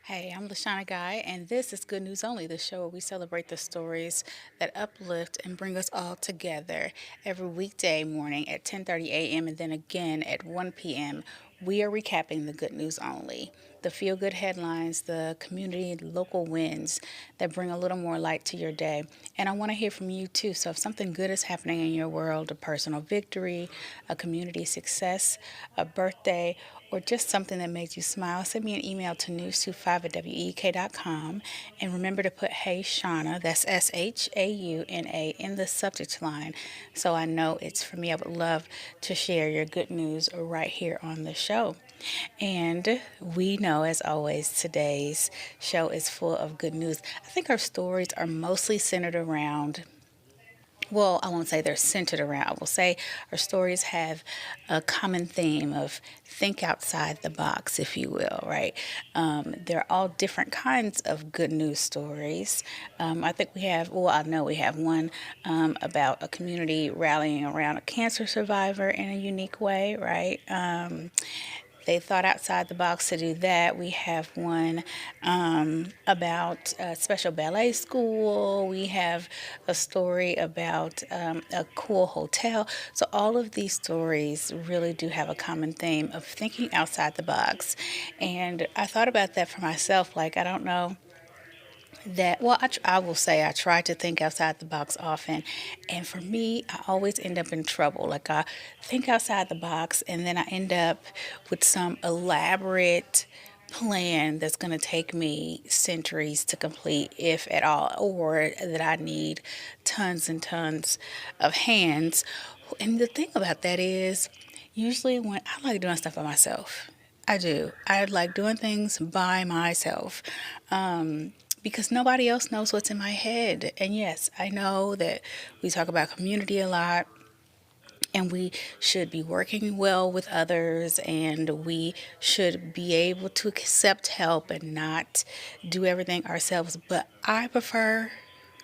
Hey, I'm Lashana Guy, and this is Good News Only, the show where we celebrate the stories that uplift and bring us all together. Every weekday morning at 10:30 a.m. and then again at 1 p.m., we are recapping the Good News Only, the feel-good headlines, the community local wins that bring a little more light to your day. And I want to hear from you too. So if something good is happening in your world, a personal victory, a community success, a birthday, or just something that made you smile, send me an email to news25 at week.com. And remember to put Hey Shauna, that's SHAUNA, in the subject line so I know it's for me. I would love to share your good news right here on the show. And we know, as always, today's show is full of good news. I think our stories are mostly centered around, well, I won't say they're centered around. I will say our stories have a common theme of think outside the box, if you will, right? They're all different kinds of good news stories. I think we have, well, I know we have one about a community rallying around a cancer survivor in a unique way, right? They thought outside the box to do that. We have one about a special ballet school. We have a story about a cool hotel. So, all of these stories really do have a common theme of thinking outside the box. And I thought about that for myself. Like, I don't know that, well, I will say I try to think outside the box often, and for me I always end up in trouble. Like, I think outside the box and then I end up with some elaborate plan that's going to take me centuries to complete, if at all, or that I need tons and tons of hands. And the thing about that is, usually when I like doing stuff by myself, I do. I like doing things by myself. Because nobody else knows what's in my head. And yes, I know that we talk about community a lot, and we should be working well with others, and we should be able to accept help and not do everything ourselves. But I prefer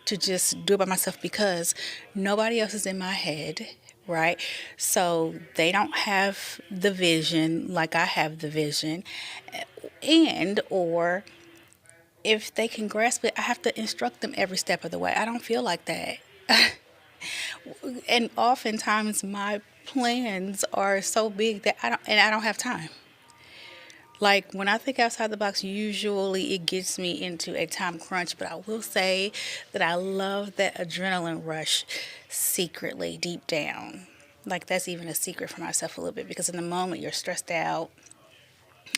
to just do it by myself because nobody else is in my head, right? So they don't have the vision like I have the vision, and or if they can grasp it, I have to instruct them every step of the way. I don't feel like that. And oftentimes my plans are so big that I don't have time. Like, when I think outside the box, usually it gets me into a time crunch, but I will say that I love that adrenaline rush secretly deep down. Like, that's even a secret for myself a little bit, because in the moment you're stressed out,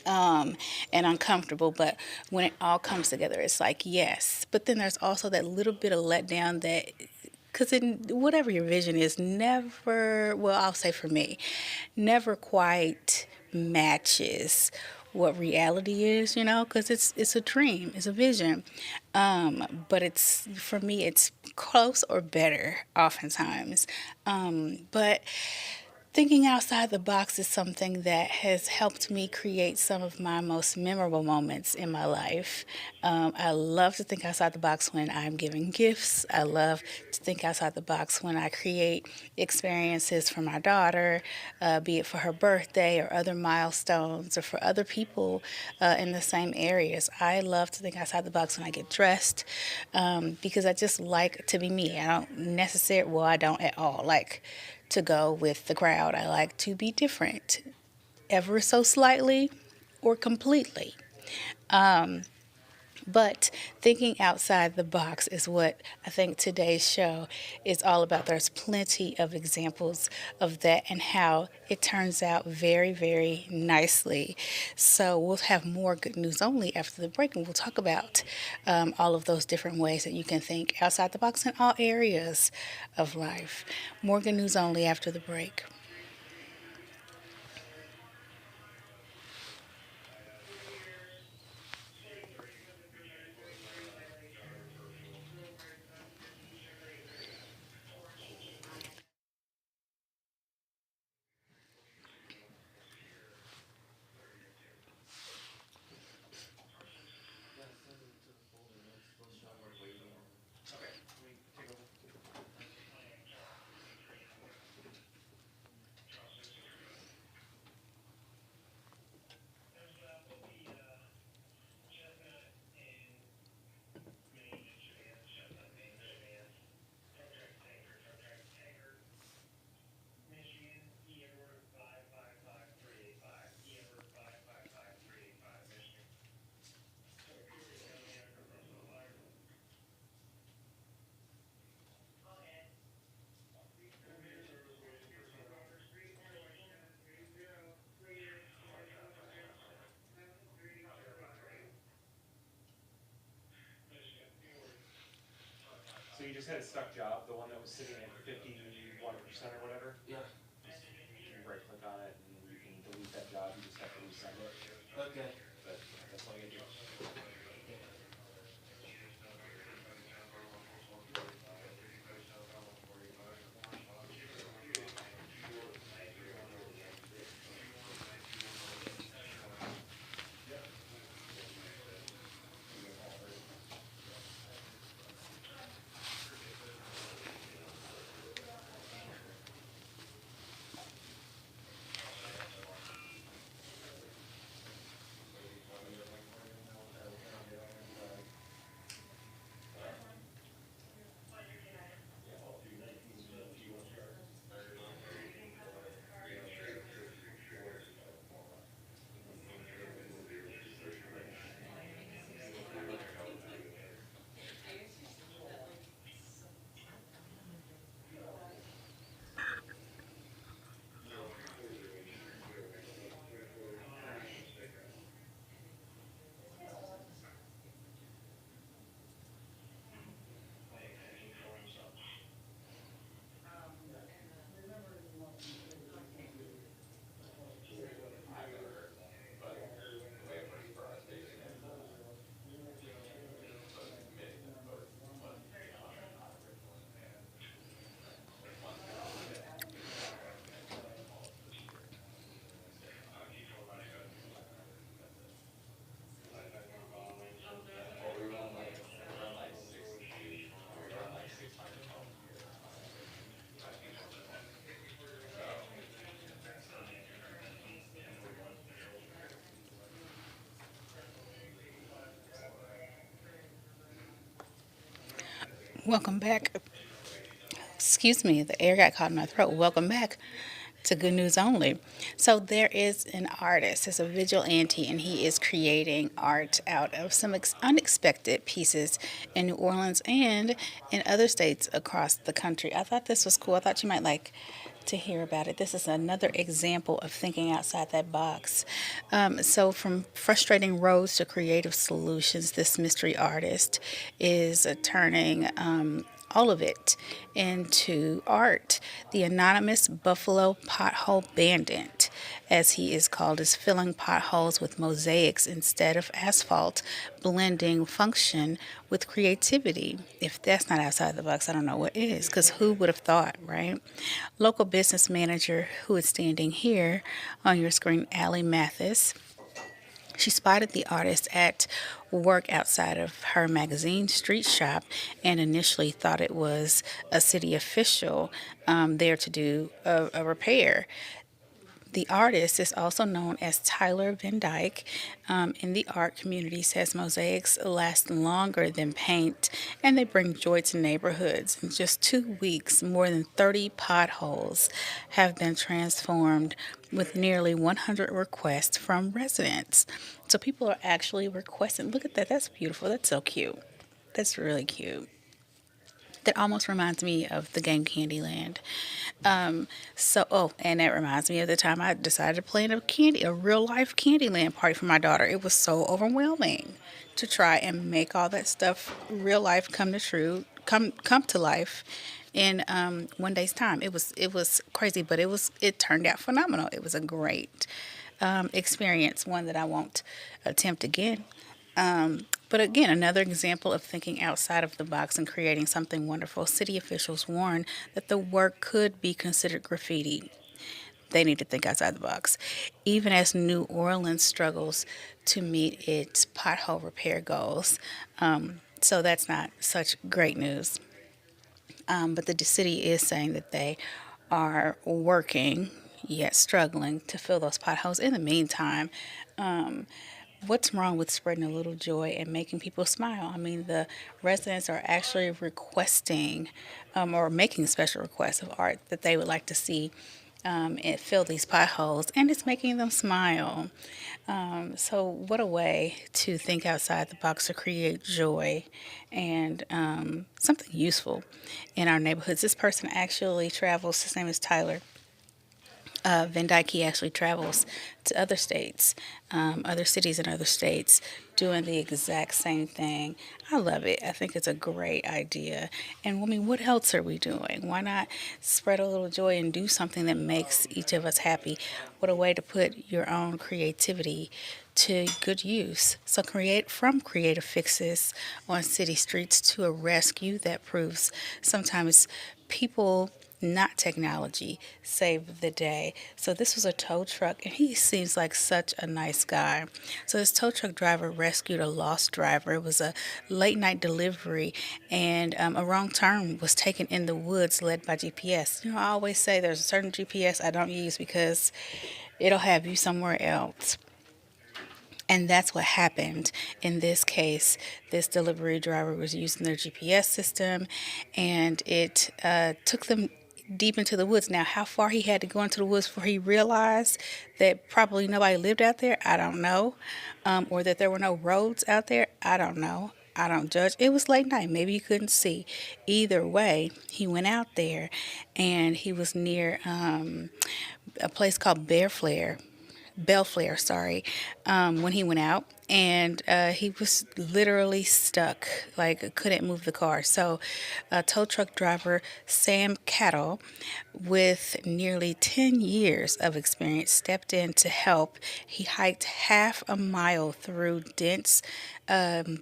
and uncomfortable, but when it all comes together, it's like, yes. But then there's also that little bit of letdown that, because in whatever your vision is, never, well, I'll say for me, never quite matches what reality is, because it's a dream, it's a vision, but it's, for me, it's close or better oftentimes, but thinking outside the box is something that has helped me create some of my most memorable moments in my life. I love to think outside the box when I'm giving gifts. I love to think outside the box when I create experiences for my daughter, be it for her birthday or other milestones or for other people in the same areas. I love to think outside the box when I get dressed, because I just like to be me. I don't necessarily, well, I don't at all like to go with the crowd. I like to be different, ever so slightly or completely. But thinking outside the box is what I think today's show is all about. There's plenty of examples of that and how it turns out very, very nicely. So we'll have more good news only after the break, and we'll talk about all of those different ways that you can think outside the box in all areas of life. More good news only after the break. had a stuck job, the one that was sitting at 51% or whatever. Yeah. You right click on it and you can delete that job. You just have to resend it. Okay. But that's all you do. Welcome back. Excuse me, the air got caught in my throat. Welcome back to Good News Only. So there is an artist, it's a vigilante, and he is creating art out of some unexpected pieces in New Orleans and in other states across the country. I thought this was cool. I thought you might like to hear about it. This is another example of thinking outside that box. So, from frustrating roads to creative solutions, this mystery artist is turning all of it into art. The anonymous Buffalo Pothole Bandit, as he is called, is filling potholes with mosaics instead of asphalt, blending function with creativity. If that's not outside the box, I don't know what is, because who would have thought, right? Local business manager who is standing here on your screen, Allie Mathis, she spotted the artist at work outside of her magazine street shop and initially thought it was a city official there to do a repair. The artist is also known as Tyler Van Dyke. In the art community, says mosaics last longer than paint and they bring joy to neighborhoods. In just 2 weeks, more than 30 potholes have been transformed with nearly 100 requests from residents. So people are actually requesting. Look at that. That's beautiful. That's so cute. That's really cute. That almost reminds me of the game Candyland. And that reminds me of the time I decided to plan a real life Candyland party for my daughter. It was so overwhelming to try and make all that stuff real life come to life in one day's time. It was crazy, but it turned out phenomenal. It was a great experience, one that I won't attempt again. But again, another example of thinking outside of the box and creating something wonderful. City officials warn that the work could be considered graffiti. They need to think outside the box. Even as New Orleans struggles to meet its pothole repair goals. So that's not such great news. But the city is saying that they are working, yet struggling, to fill those potholes. In the meantime, what's wrong with spreading a little joy and making people smile? I mean, the residents are actually requesting or making special requests of art that they would like to see and fill these potholes, and it's making them smile. So, what a way to think outside the box to create joy and something useful in our neighborhoods. This person actually travels, his name is Tyler. Van Dyke, he actually travels to other states, other cities in other states, doing the exact same thing. I love it. I think it's a great idea. And I mean, what else are we doing? Why not spread a little joy and do something that makes each of us happy? What a way to put your own creativity to good use. So create from creative fixes on city streets to a rescue that proves sometimes people, not technology, save the day. So this was a tow truck, and he seems like such a nice guy. So this tow truck driver rescued a lost driver. It was a late night delivery, and a wrong turn was taken in the woods led by GPS. You know, I always say there's a certain GPS I don't use because it'll have you somewhere else. And that's what happened in this case. This delivery driver was using their GPS system, and it took them deep into the woods. Now, how far he had to go into the woods before he realized that probably nobody lived out there, I don't know. Or that there were no roads out there, I don't know. I don't judge. It was late night. Maybe he couldn't see. Either way, he went out there, and he was near a place called Belflare, sorry, when he went out, and he was literally stuck, like couldn't move the car. So, tow truck driver Sam Cattle, with nearly 10 years of experience, stepped in to help. He hiked half a mile through dense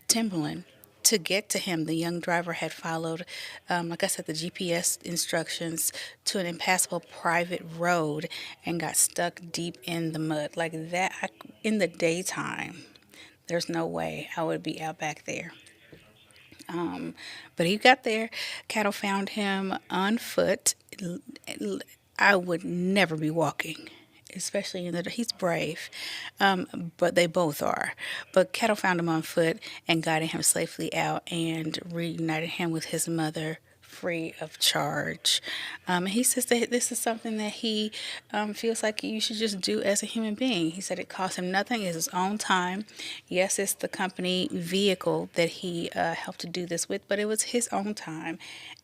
timberland to get to him. The young driver had followed, like I said, the GPS instructions to an impassable private road and got stuck deep in the mud. Like that, in the daytime, there's no way I would be out back there. But he got there. Cattle found him on foot. I would never be walking, especially in the. He's brave, but they both are. But Cattle found him on foot and guided him safely out and reunited him with his mother free of charge. He says that this is something that he feels like you should just do as a human being. He said it cost him nothing, it's his own time. Yes, it's the company vehicle that he helped to do this with, but it was his own time.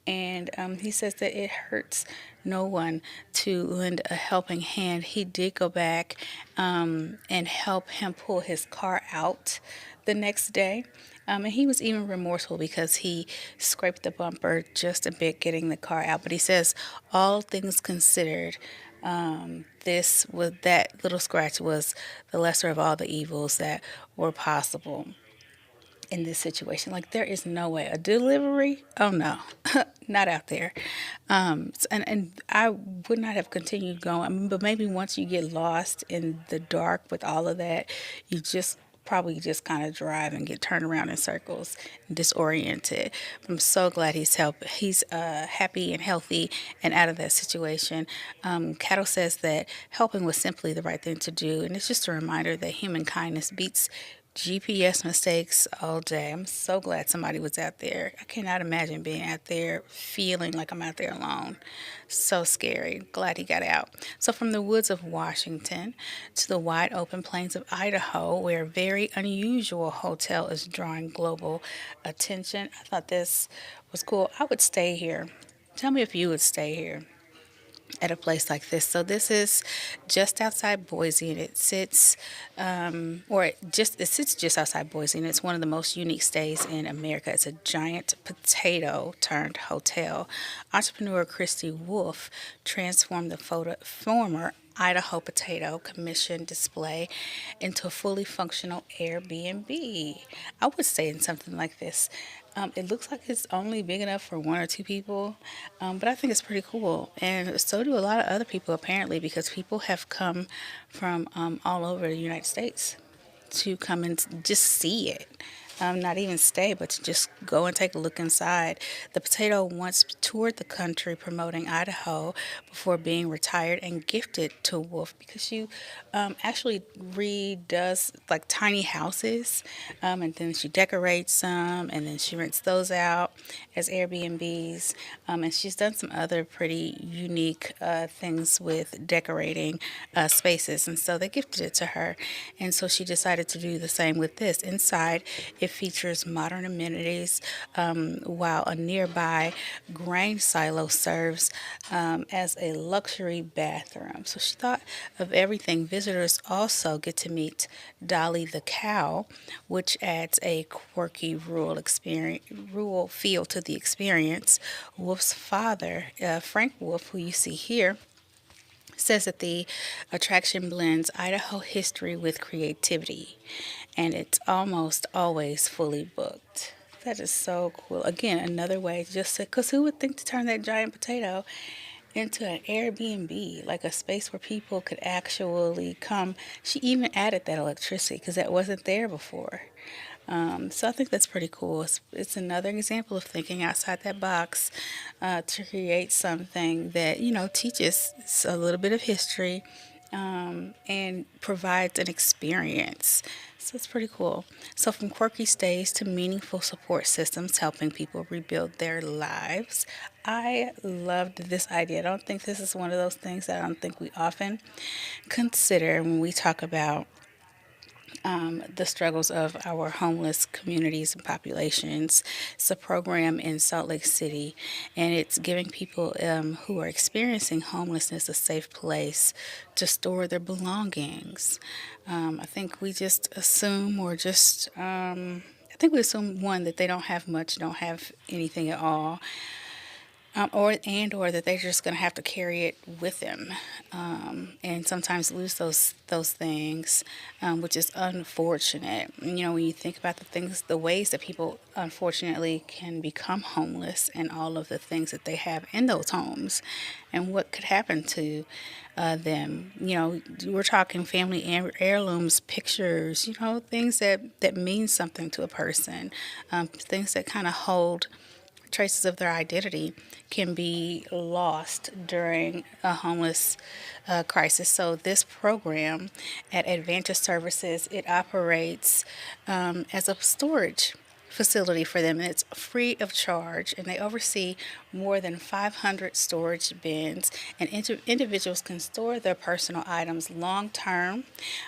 And he says that it hurts no one to lend a helping hand. He did go back and help him pull his car out the next day. And he was even remorseful because he scraped the bumper just a bit getting the car out. But he says, all things considered, this was that little scratch was the lesser of all the evils that were possible in this situation. Like there is no way a delivery. Oh no, not out there. And I would not have continued going. But maybe once you get lost in the dark with all of that, you just probably just kind of drive and get turned around in circles and disoriented. I'm so glad he's happy and healthy and out of that situation. Cattle says that helping was simply the right thing to do, and it's just a reminder that human kindness beats GPS mistakes all day. I'm so glad somebody was out there. I cannot imagine being out there feeling like I'm out there alone. So scary. Glad he got out. So from the woods of Washington to the wide open plains of Idaho, where a very unusual hotel is drawing global attention. I thought this was cool. I would stay here. Tell me if you would stay here at a place like this. So this is just outside Boise, and it sits, it sits just outside Boise, and it's one of the most unique stays in America. It's a giant potato turned hotel. Entrepreneur Christy Wolf transformed the former Idaho potato commission display into a fully functional Airbnb. I would stay in something like this. It looks like it's only big enough for one or two people, but I think it's pretty cool. And so do a lot of other people, apparently, because people have come from all over the United States to come and just see it. Not even stay, but to just go and take a look inside. The potato once toured the country promoting Idaho before being retired and gifted to Wolf, because she actually redoes like tiny houses, and then she decorates them, and then she rents those out as Airbnbs. And she's done some other pretty unique things with decorating spaces, and so they gifted it to her. And so she decided to do the same with this. Inside, it It features modern amenities, while a nearby grain silo serves as a luxury bathroom. So she thought of everything. Visitors also get to meet Dolly the cow, which adds a quirky rural feel to the experience. Wolf's father, Frank Wolf, who you see here, says that the attraction blends Idaho history with creativity, and it's almost always fully booked. That is so cool. Again, another way just because who would think to turn that giant potato into an Airbnb, like a space where people could actually come. She even added that electricity because that wasn't there before. So I think that's pretty cool. It's another example of thinking outside that box to create something that, teaches a little bit of history and provides an experience. So it's pretty cool. So, from quirky stays to meaningful support systems helping people rebuild their lives, I loved this idea. I don't think this is one of those things that I don't think we often consider when we talk about the struggles of our homeless communities and populations. It's a program in Salt Lake City, and it's giving people who are experiencing homelessness a safe place to store their belongings. I think we just assume, I think we assume one that they don't have much, don't have anything at all, or that they're just going to have to carry it with them, and sometimes lose those things, which is unfortunate. When you think about the ways that people unfortunately can become homeless, and all of the things that they have in those homes, and what could happen to them. We're talking family heirlooms, pictures, things that mean something to a person, things that kind of hold traces of their identity can be lost during a homeless crisis. So this program at Advantage Services, it operates as a storage facility for them, and it's free of charge, and they oversee more than 500 storage bins, and individuals can store their personal items long term,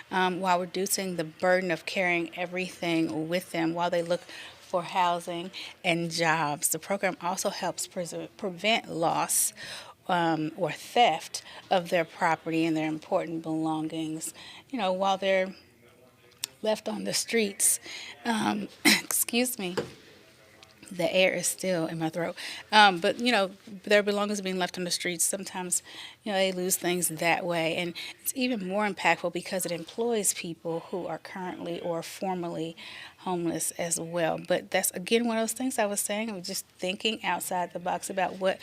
while reducing the burden of carrying everything with them while they look for housing and jobs. The program also helps prevent loss or theft of their property and their important belongings, while they're left on the streets. Excuse me. The air is still in my throat. But, their belongings being left on the streets, sometimes, they lose things that way. And it's even more impactful because it employs people who are currently or formerly homeless as well. But that's, again, one of those things I was saying. I was just thinking outside the box about what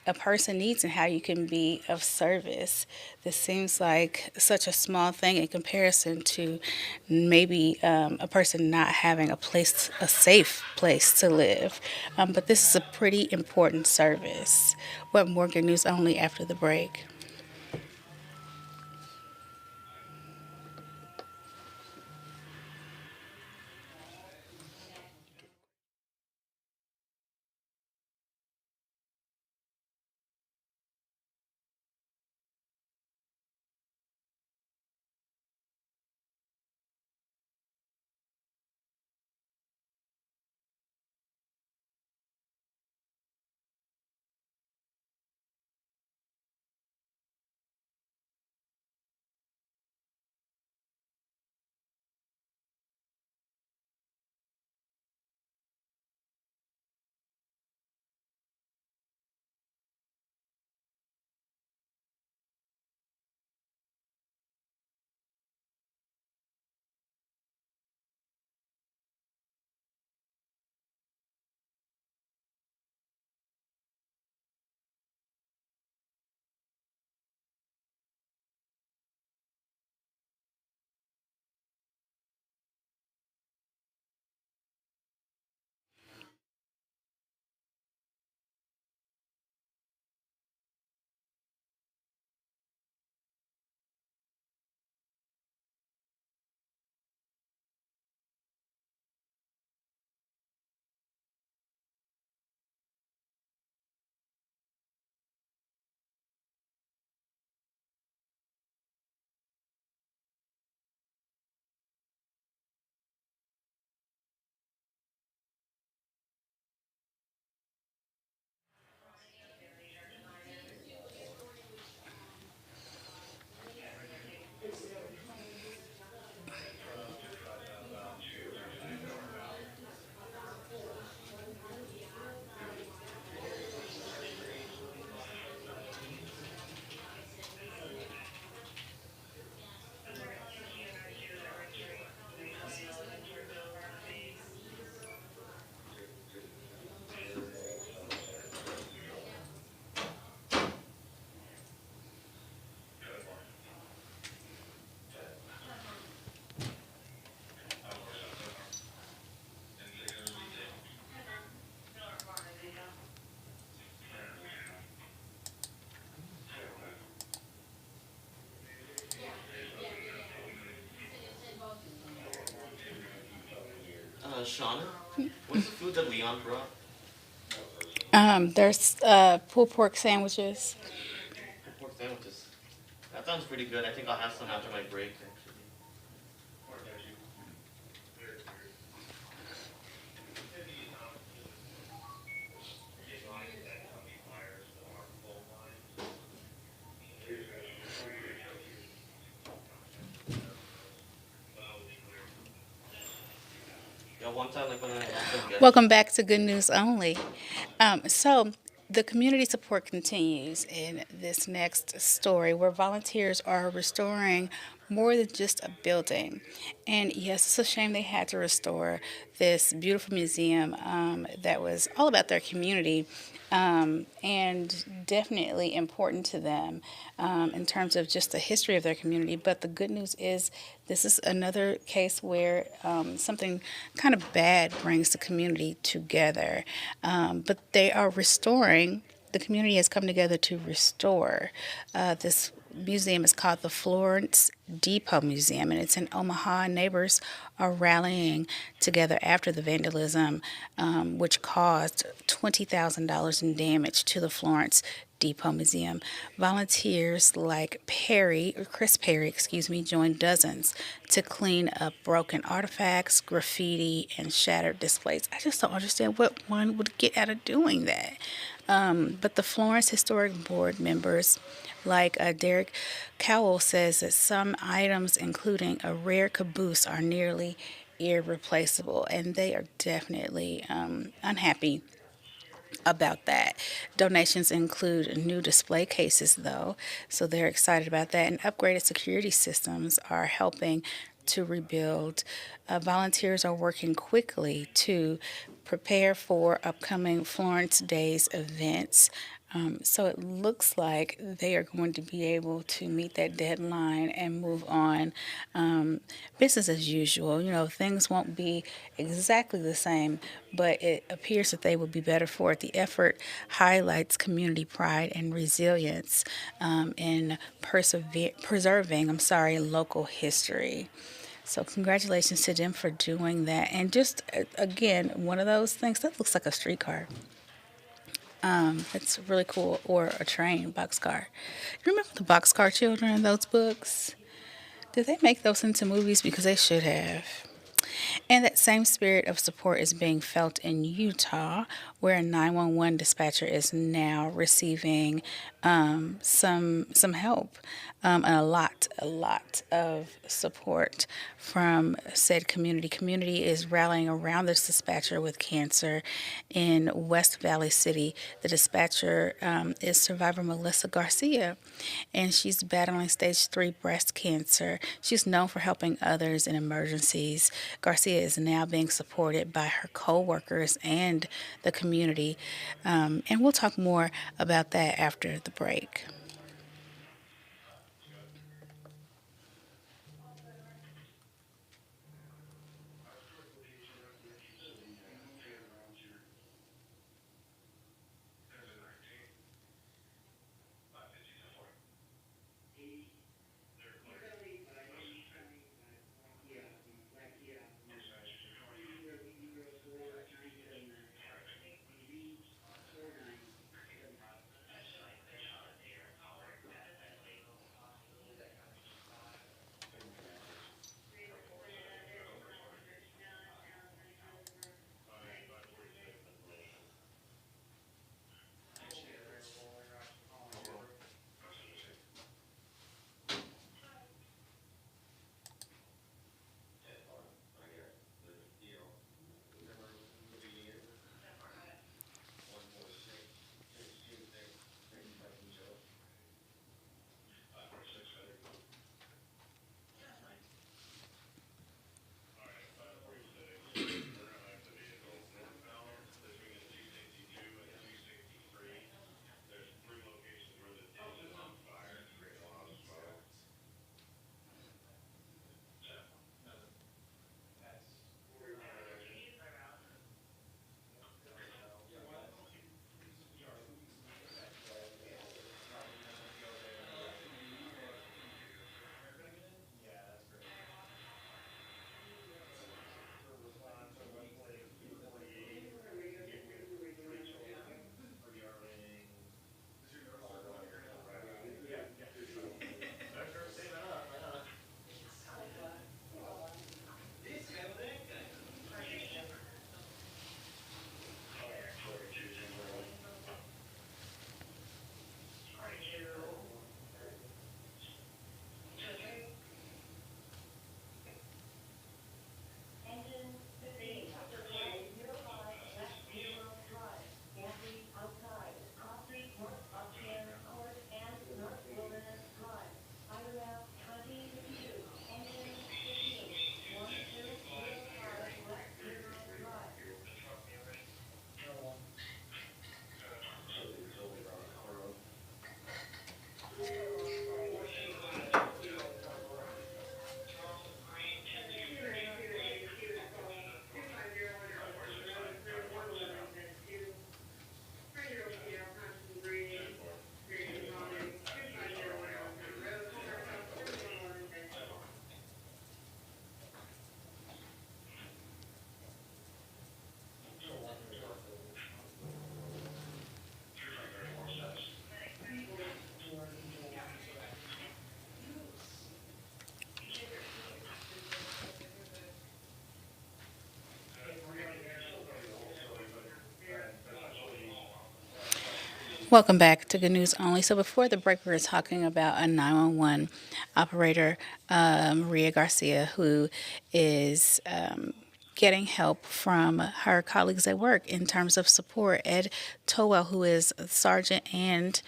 a person needs and how you can be of service. This seems like such a small thing in comparison to maybe a person not having a safe place to live. But this is a pretty important service. What more good news only after the break? Shauna, what's the food that Leon brought? There's pulled pork sandwiches. Pulled pork sandwiches. That sounds pretty good. I think I'll have some after my break, actually. Yeah, one time, like when I was some guest. Welcome back to Good News Only. So, the community support continues in this next story where volunteers are restoring more than just a building. And yes, it's a shame they had to restore this beautiful museum that was all about their community and definitely important to them in terms of just the history of their community. But the good news is this is another case where something kind of bad brings the community together. But they are restoring, the community has come together to restore this museum. Is called the Florence Depot Museum, and it's in Omaha. Neighbors are rallying together after the vandalism, which caused $20,000 in damage to the Florence Depot Museum. Volunteers like Chris Perry, joined dozens to clean up broken artifacts, graffiti, and shattered displays. I just don't understand what one would get out of doing that. But the Florence Historic Board members, like Derek Cowell, says that some items, including a rare caboose, are nearly irreplaceable, and they are definitely unhappy about that. Donations include new display cases, though, so they're excited about that. And upgraded security systems are helping to rebuild. Volunteers are working quickly to prepare for upcoming Florence Days events. So it looks like they are going to be able to meet that deadline and move on. Business as usual. You know, things won't be exactly the same, but it appears that they will be better for it. The effort highlights community pride and resilience in preserving, local history. So congratulations to them for doing that. And just again, one of those things that looks like a streetcar. It's really cool. Or a train, boxcar. You remember the boxcar children in those books? Did they make those into movies? Because they should have. And that same spirit of support is being felt in Utah, where a 911 dispatcher is now receiving some help, and a lot of support from said community. Community is rallying around this dispatcher with cancer in West Valley City. The dispatcher is survivor Melissa Garcia, and she's battling stage 3 breast cancer. She's known for helping others in emergencies. Garcia is now being supported by her co-workers and the community. And we'll talk more about that after the break. Welcome back to Good News Only. So before the break, we were talking about a 911 operator, Maria Garcia, who is getting help from her colleagues at work in terms of support. Ed Towell, who is a sergeant and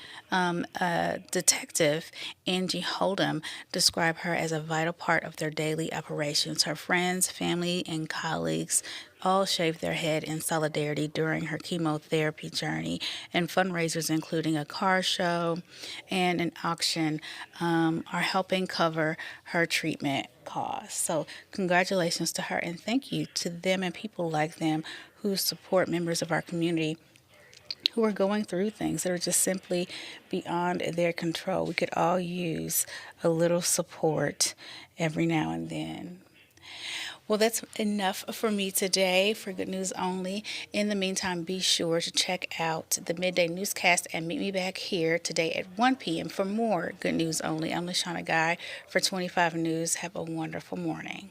detective, Angie Holdham, describe her as a vital part of their daily operations. Her friends, family, and colleagues all shaved their head in solidarity during her chemotherapy journey, and fundraisers, including a car show and an auction, are helping cover her treatment costs. So, congratulations to her, and thank you to them and people like them who support members of our community who are going through things that are just simply beyond their control. We could all use a little support every now and then. Well, that's enough for me today for Good News Only. In the meantime, be sure to check out the Midday Newscast and meet me back here today at 1 p.m. for more Good News Only. I'm LaShawna Guy for 25 News. Have a wonderful morning.